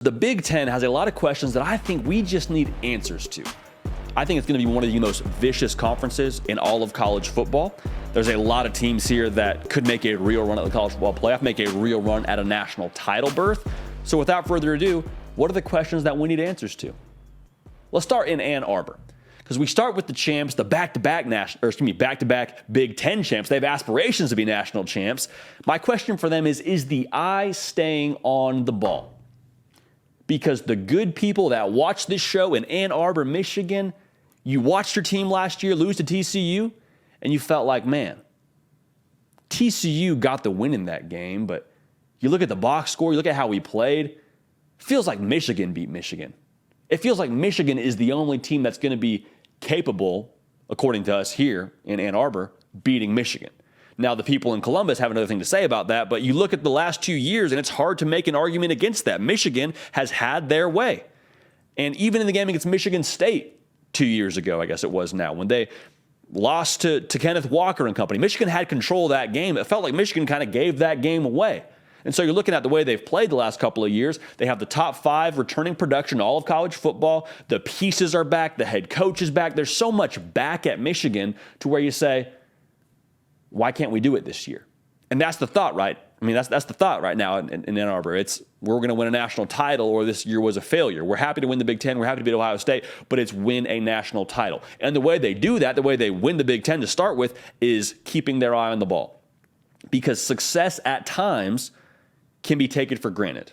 The Big Ten has a lot of questions that I think we just need answers to. I think it's going to be one of the most vicious conferences in all of college football. There's a lot of teams here that could make a real run at the college football playoff, make a real run at a national title berth. So without further ado, what are the questions that we need answers to? Let's start in Ann Arbor, because we start with the champs, the back-to-back Big Ten champs. They have aspirations to be national champs. My question for them is the eye staying on the ball? Because the good people that watch this show in Ann Arbor, Michigan, you watched your team last year lose to TCU, and you felt like, man, TCU got the win in that game, but you look at the box score, you look at how we played, it feels like Michigan beat Michigan. It feels like Michigan is the only team that's going to be capable, according to us here in Ann Arbor, beating Michigan. Now, the people in Columbus have another thing to say about that, but you look at the last 2 years, and it's hard to make an argument against that. Michigan has had their way. And even in the game against Michigan State 2 years ago, I guess it was now, when they lost to Kenneth Walker and company, Michigan had control of that game. It felt like Michigan kind of gave that game away. And so you're looking at the way they've played the last couple of years. They have the top 5 returning production in all of college football. The pieces are back. The head coach is back. There's so much back at Michigan to where you say, why can't we do it this year? And that's the thought, right? I mean, that's the thought right now in Ann Arbor. It's we're going to win a national title, or this year was a failure. We're happy to win the Big Ten. We're happy to beat Ohio State, but it's win a national title. And the way they do that, the way they win the Big Ten to start with, is keeping their eye on the ball. Because success at times can be taken for granted.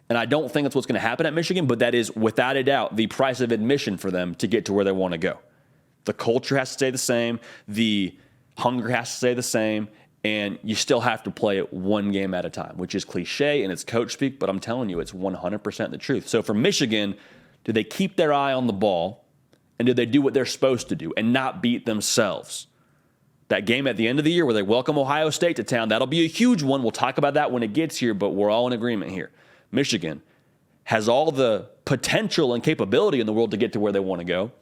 And I don't think that's what's going to happen at Michigan, but that is without a doubt the price of admission for them to get to where they want to go. The culture has to stay the same. The hunger has to stay the same, and you still have to play it one game at a time, which is cliche and it's coach speak, but I'm telling you, it's 100% the truth. So for Michigan, do they keep their eye on the ball, and do they do what they're supposed to do and not beat themselves? That game at the end of the year where they welcome Ohio State to town, that'll be a huge one. We'll talk about that when it gets here, but we're all in agreement here. Michigan has all the potential and capability in the world to get to where they want to go.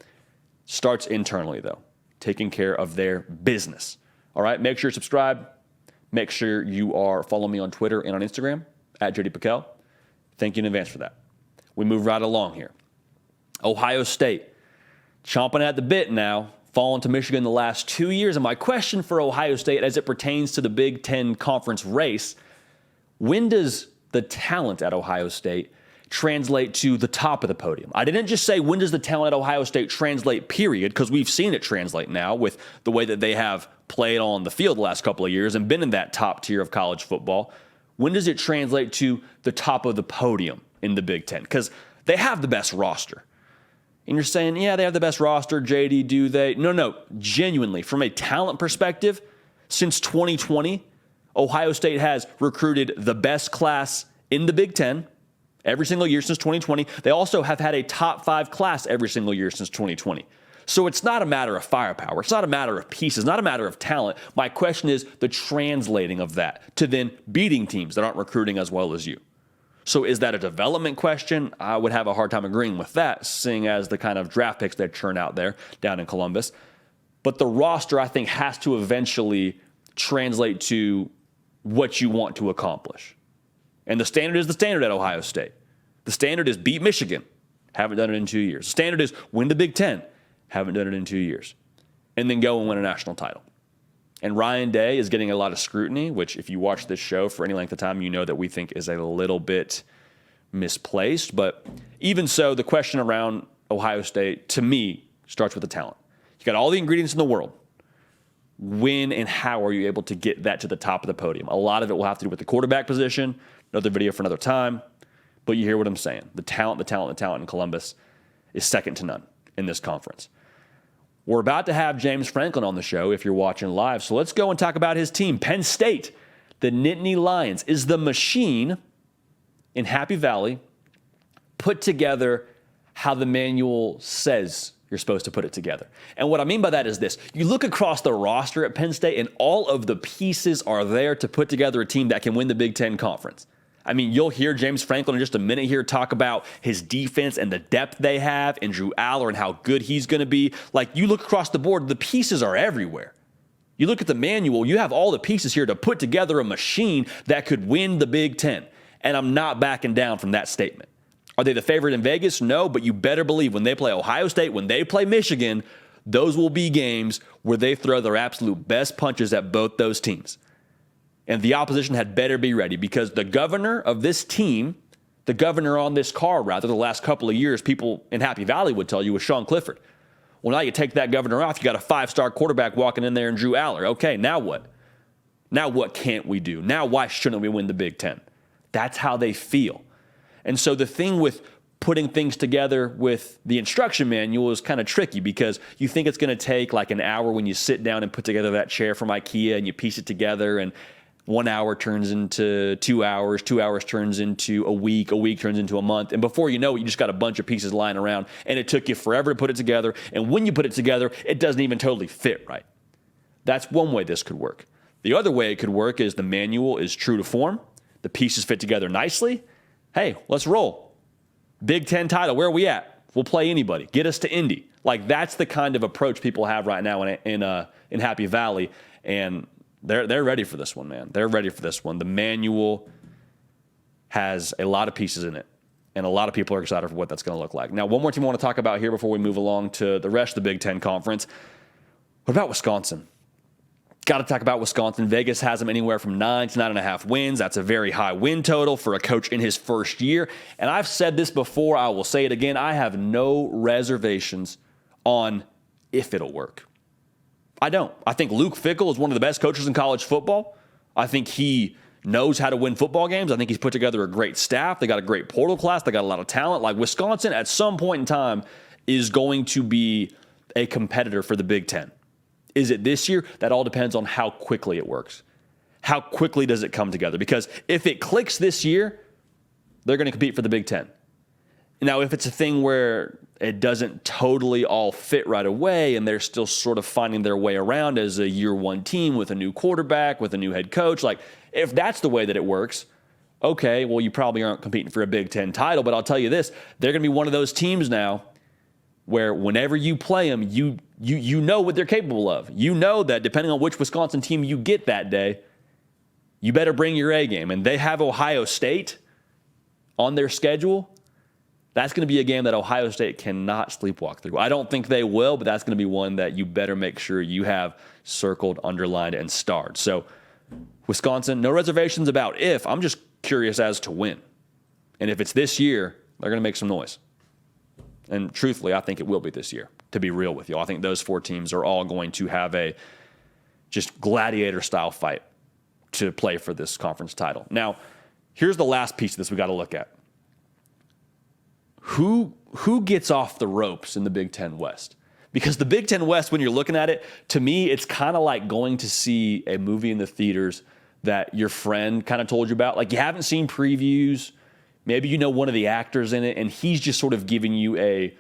Starts internally, though. Taking care of their business. All right, make sure you're subscribed. Make sure you are following me on Twitter and on Instagram at JD Piquel. Thank you in advance for that. We move right along here. Ohio State, chomping at the bit now, fallen to Michigan the last 2 years. And my question for Ohio State as it pertains to the Big Ten conference race, when does the talent at Ohio State translate to the top of the podium? I didn't just say when does the talent at Ohio State translate, period, because we've seen it translate now with the way that they have played on the field the last couple of years and been in that top tier of college football. When does it translate to the top of the podium in the Big Ten? Because they have the best roster. And you're saying, yeah, they have the best roster, JD, do they? No, genuinely, from a talent perspective, since 2020, Ohio State has recruited the best class in the Big Ten every single year since 2020. They also have had a top 5 class every single year since 2020. So it's not a matter of firepower. It's not a matter of pieces, not a matter of talent. My question is the translating of that to then beating teams that aren't recruiting as well as you. So is that a development question? I would have a hard time agreeing with that, seeing as the kind of draft picks they churn out there down in Columbus. But the roster, I think, has to eventually translate to what you want to accomplish. And the standard is the standard at Ohio State. The standard is beat Michigan. Haven't done it in 2 years. The standard is win the Big Ten. Haven't done it in 2 years. And then go and win a national title. And Ryan Day is getting a lot of scrutiny, which if you watch this show for any length of time, you know that we think is a little bit misplaced. But even so, the question around Ohio State, to me, starts with the talent. You got all the ingredients in the world. When and how are you able to get that to the top of the podium? A lot of it will have to do with the quarterback position. Another video for another time. But you hear what I'm saying. The talent in Columbus is second to none in this conference. We're about to have James Franklin on the show if you're watching live. So let's go and talk about his team. Penn State, the Nittany Lions, is the machine in Happy Valley put together how the manual says you're supposed to put it together. And what I mean by that is this. You look across the roster at Penn State, and all of the pieces are there to put together a team that can win the Big Ten Conference. I mean, you'll hear James Franklin in just a minute here talk about his defense and the depth they have, and Drew Aller and how good he's going to be. Like, you look across the board, the pieces are everywhere. You look at the manual, you have all the pieces here to put together a machine that could win the Big Ten. And I'm not backing down from that statement. Are they the favorite in Vegas? No, but you better believe when they play Ohio State, when they play Michigan, those will be games where they throw their absolute best punches at both those teams. And the opposition had better be ready, because the governor of this team, the governor on this car, rather, the last couple of years, people in Happy Valley would tell you, was Sean Clifford. Well, now you take that governor off, you got a 5-star quarterback walking in there in Drew Aller. Okay, now what? Now what can't we do? Now why shouldn't we win the Big Ten? That's how they feel. And so the thing with putting things together with the instruction manual is kind of tricky, because you think it's going to take like an hour when you sit down and put together that chair from IKEA and you piece it together, and 1 hour turns into 2 hours, 2 hours turns into a week turns into a month. And before you know it, you just got a bunch of pieces lying around, and it took you forever to put it together. And when you put it together, it doesn't even totally fit right. That's one way this could work. The other way it could work is the manual is true to form. The pieces fit together nicely. Hey, let's roll. Big Ten title, where are we at? We'll play anybody. Get us to Indy. Like, that's the kind of approach people have right now in Happy Valley, and they're ready for this one, man. They're ready for this one. The manual has a lot of pieces in it, and a lot of people are excited for what that's going to look like. Now, one more team I want to talk about here before we move along to the rest of the Big Ten Conference. What about Wisconsin? Got to talk about Wisconsin. Vegas has them anywhere from 9 to 9.5 wins. That's a very high win total for a coach in his first year. And I've said this before, I will say it again. I have no reservations on if it'll work. I don't. I think Luke Fickell is one of the best coaches in college football. I think he knows how to win football games. I think he's put together a great staff. They got a great portal class. They got a lot of talent. Like, Wisconsin, at some point in time, is going to be a competitor for the Big Ten. Is it this year? That all depends on how quickly it works. How quickly does it come together? Because if it clicks this year, they're going to compete for the Big Ten. Now, if it's a thing where it doesn't totally all fit right away and they're still sort of finding their way around as a year one team with a new quarterback, with a new head coach, like, if that's the way that it works, okay, well, you probably aren't competing for a Big Ten title. But I'll tell you this, they're going to be one of those teams now where whenever you play them, you know what they're capable of. You know that depending on which Wisconsin team you get that day, you better bring your A game. And they have Ohio State on their schedule. That's going to be a game that Ohio State cannot sleepwalk through. I don't think they will, but that's going to be one that you better make sure you have circled, underlined, and starred. So Wisconsin, no reservations about if. I'm just curious as to when. And if it's this year, they're going to make some noise. And truthfully, I think it will be this year, to be real with you. I think those four teams are all going to have a just gladiator-style fight to play for this conference title. Now, here's the last piece of this we got to look at. Who gets off the ropes in the Big Ten West? Because the Big Ten West, when you're looking at it, to me, it's kind of like going to see a movie in the theaters that your friend kind of told you about. Like, you haven't seen previews. Maybe you know one of the actors in it, and he's just sort of giving you a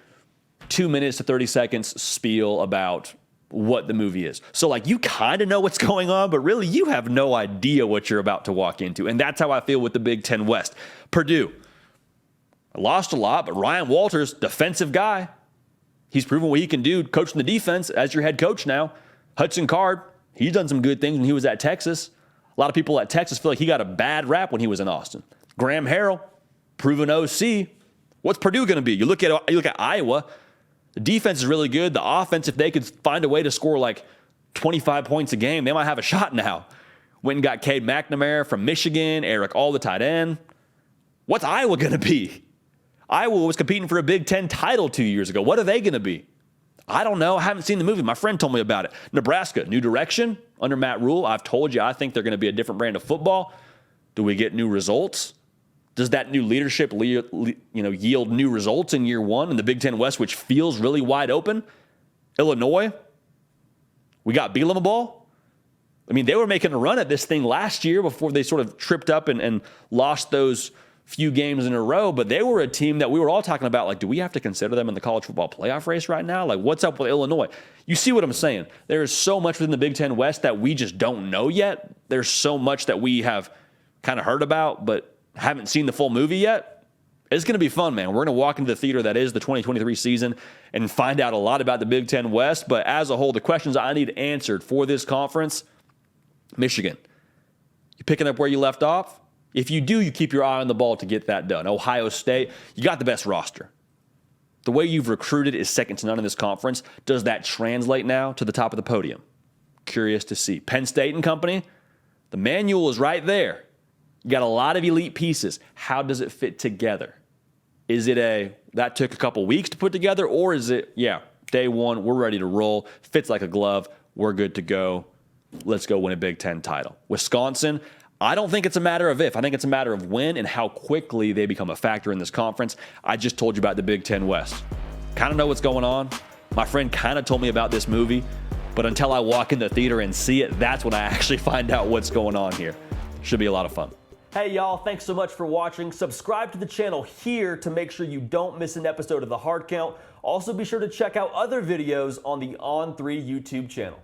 2 minutes to 30 seconds spiel about what the movie is. So, like, you kind of know what's going on, but really you have no idea what you're about to walk into. And that's how I feel with the Big Ten West. Purdue. I lost a lot, but Ryan Walters, defensive guy. He's proven what he can do coaching the defense as your head coach now. Hudson Card, he's done some good things when he was at Texas. A lot of people at Texas feel like he got a bad rap when he was in Austin. Graham Harrell, proven OC. What's Purdue going to be? You look at Iowa. The defense is really good. The offense, if they could find a way to score like 25 points a game, they might have a shot now. Went and got Cade McNamara from Michigan, Eric All, the tight end. What's Iowa going to be? Iowa was competing for a Big Ten title 2 years ago. What are they going to be? I don't know. I haven't seen the movie. My friend told me about it. Nebraska, new direction under Matt Rule. I've told you I think they're going to be a different brand of football. Do we get new results? Does that new leadership yield new results in year one in the Big Ten West, which feels really wide open? Illinois, we got Bielema ball. I mean, they were making a run at this thing last year before they sort of tripped up and lost those few games in a row, but they were a team that we were all talking about, like, do we have to consider them in the college football playoff race right now? Like, what's up with Illinois? You see what I'm saying? There is so much within the Big Ten West that we just don't know yet. There's so much that we have kind of heard about, but haven't seen the full movie yet. It's going to be fun, man. We're going to walk into the theater that is the 2023 season and find out a lot about the Big Ten West, but as a whole, the questions I need answered for this conference, Michigan. You picking up where you left off? If you do, you keep your eye on the ball to get that done. Ohio State, you got the best roster. The way you've recruited is second to none in this conference. Does that translate now to the top of the podium? Curious to see. Penn State and company, the manual is right there. You got a lot of elite pieces. How does it fit together? Is it that took a couple weeks to put together, or is it, day one, we're ready to roll, fits like a glove, we're good to go, let's go win a Big Ten title? Wisconsin, I don't think it's a matter of if. I think it's a matter of when and how quickly they become a factor in this conference. I just told you about the Big Ten West. Kind of know what's going on. My friend kind of told me about this movie, but until I walk in the theater and see it, that's when I actually find out what's going on here. Should be a lot of fun. Hey y'all, thanks so much for watching. Subscribe to the channel here to make sure you don't miss an episode of The Hard Count. Also be sure to check out other videos on the On3 YouTube channel.